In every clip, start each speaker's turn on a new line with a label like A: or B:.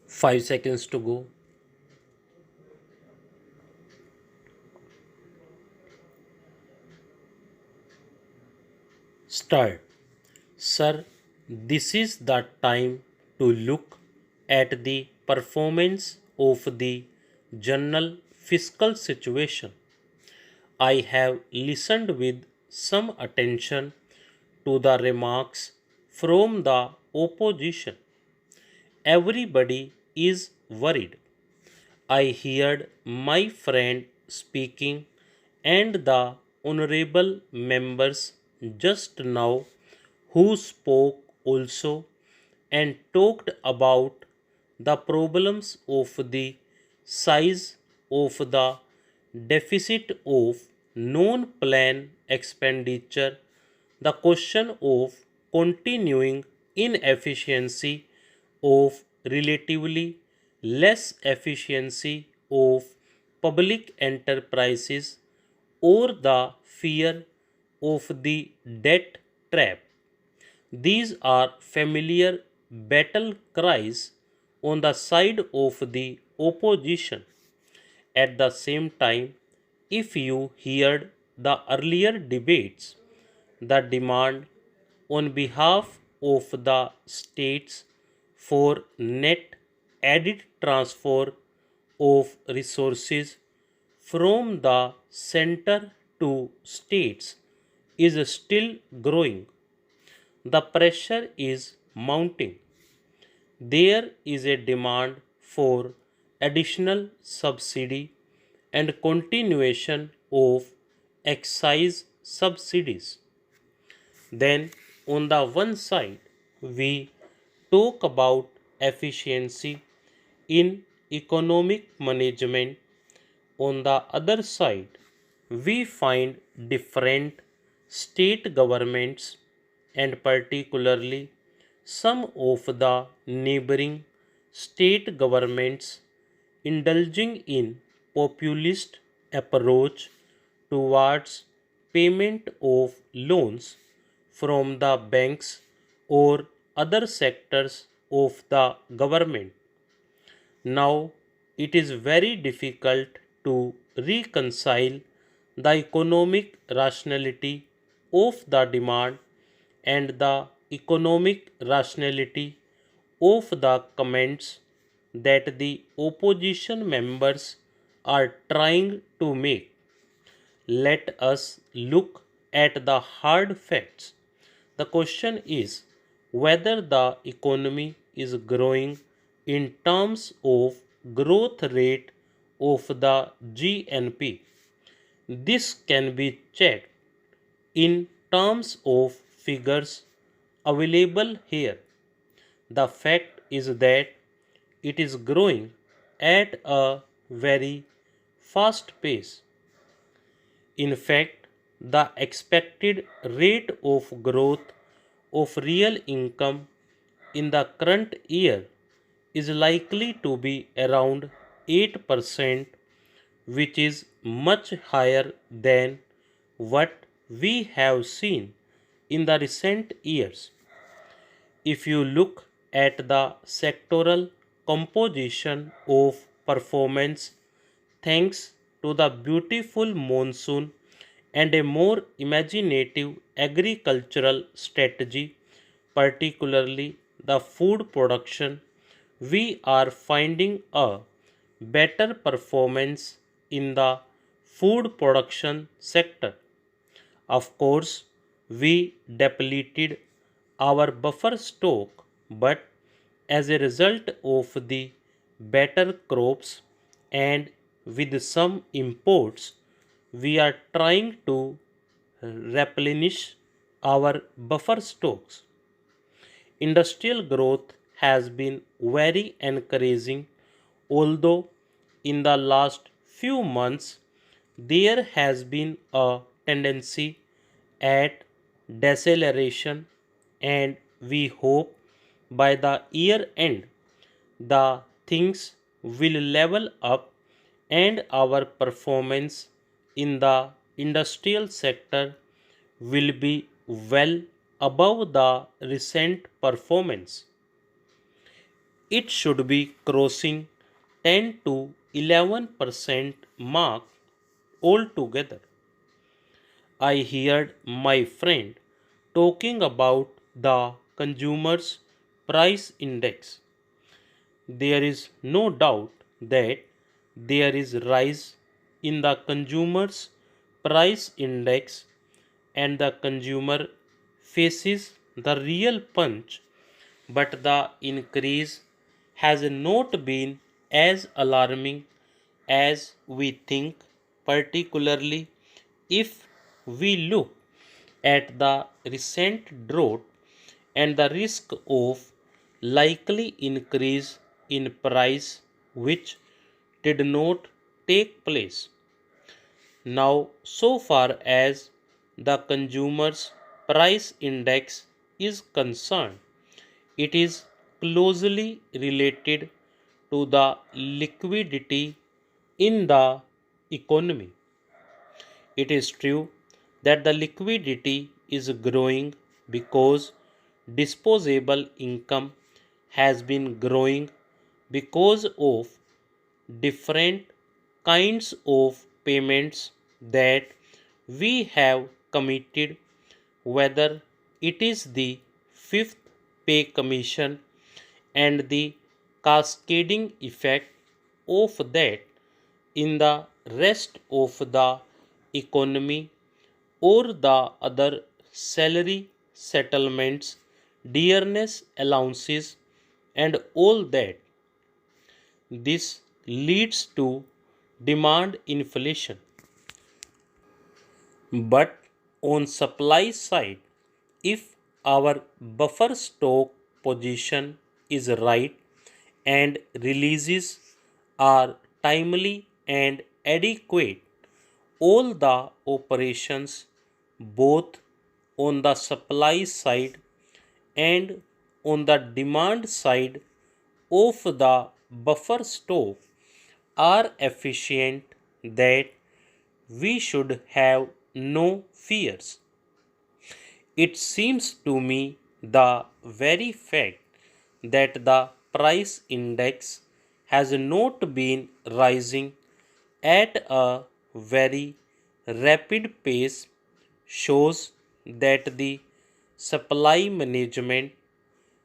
A: 5 seconds to go. Start. Sir, this is the time to look at the performance of the general fiscal situation. I have listened with some attention to the remarks from the opposition. Everybody is worried. I heard my friend speaking and the honorable members just now who spoke also and talked about the problems of the size of the deficit of non-plan expenditure, the question of continuing inefficiency of relatively less efficiency of public enterprises or the fear of the debt trap. These are familiar battle cries on the side of the opposition. At the same time, if you heard the earlier debates, the demand on behalf of the states for net added transfer of resources from the center to states is still growing. The pressure is mounting. There is a demand for additional subsidy and continuation of excise subsidies. Then, on the one side, we talk about efficiency in economic management. On the other side, we find different state governments and particularly some of the neighboring state governments indulging in populist approach towards payment of loans from the banks or other sectors of the government. Now, it is very difficult to reconcile the economic rationality of the demand and the economic rationality of the comments that the opposition members are trying to make. Let us look at the hard facts. The question is whether the economy is growing in terms of growth rate of the GNP. This can be checked in terms of figures available here. The fact is that it is growing at a very fast pace. In fact, the expected rate of growth of real income in the current year is likely to be around 8%, which is much higher than what we have seen in the recent years. If you look at the sectoral composition of performance, thanks to the beautiful monsoon and a more imaginative agricultural strategy, particularly the food production, we are finding a better performance in the food production sector. Of course, we depleted our buffer stock, but as a result of the better crops and with some imports, we are trying to replenish our buffer stocks. Industrial growth has been very encouraging, although in the last few months there has been a tendency at deceleration, and we hope by the year end the things will level up and our performance in the industrial sector will be well above the recent performance. it should be crossing 10 to 11% mark altogether. I heard my friend talking about the consumer's price index. There is no doubt that there is rise in the consumer's price index and the consumer faces the real punch, but the increase has not been as alarming as we think, particularly if we look at the recent drought and the risk of likely increase in price which did not take place. Now, so far as the consumer's price index is concerned, it is closely related to the liquidity in the economy. It is true that the liquidity is growing because disposable income has been growing because of different kinds of payments that we have committed, whether it is the fifth pay commission and the cascading effect of that in the rest of the economy or the other salary settlements, dearness allowances, and all that. This leads to demand inflation. But on supply side, if our buffer stock position is right and releases are timely and adequate, all the operations both on the supply side and on the demand side of the buffer stock are efficient that we should have no fears. It seems to me the very fact that the price index has not been rising at a very rapid pace shows that the supply management,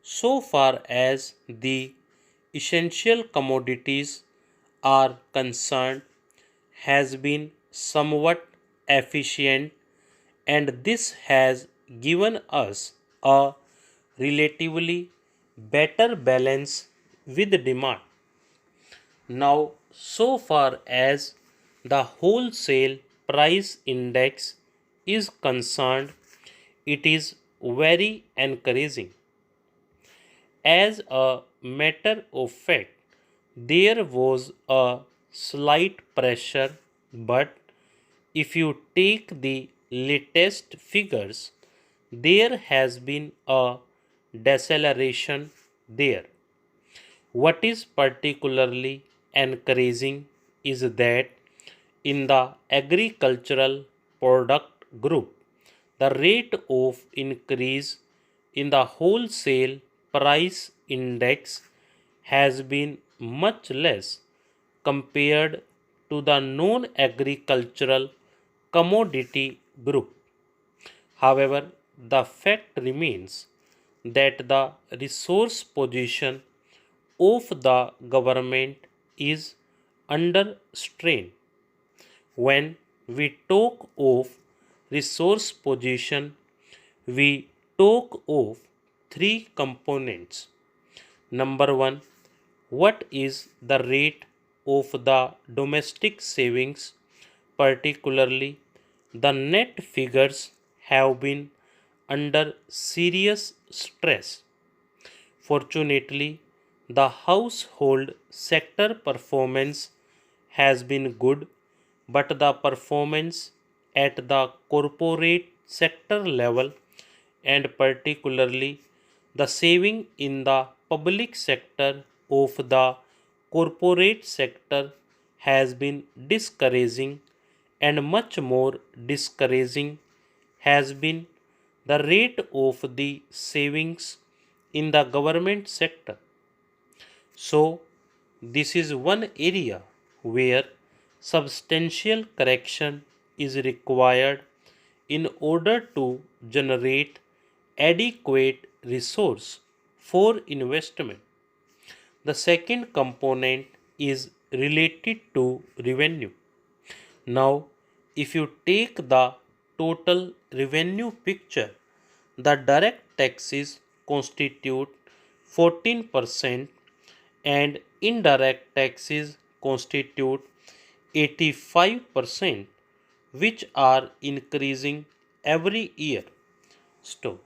A: so far as the essential commodities are concerned, has been somewhat efficient, and this has given us a relatively better balance with demand. Now, so far as the wholesale price index is concerned, it is very encouraging. As a matter of fact, there was a slight pressure, but if you take the latest figures, there has been a deceleration there. What is particularly encouraging is that in the agricultural product group, the rate of increase in the wholesale price index has been much less compared to the non agricultural commodity group. However, the fact remains that the resource position of the government is under strain. When we talk of resource position, we talk of three components. Number one, what is the rate of the domestic savings, particularly the net figures have been under serious stress. Fortunately, the household sector performance has been good, but the performance at the corporate sector level and particularly the saving in the public sector of the corporate sector has been discouraging, and much more discouraging has been the rate of the savings in the government sector. So, this is one area where substantial correction is required in order to generate adequate resource for investment. The second component is related to revenue. Now, if you take the total revenue picture, the direct taxes constitute 14% and indirect taxes constitute 85%, which are increasing every year. So,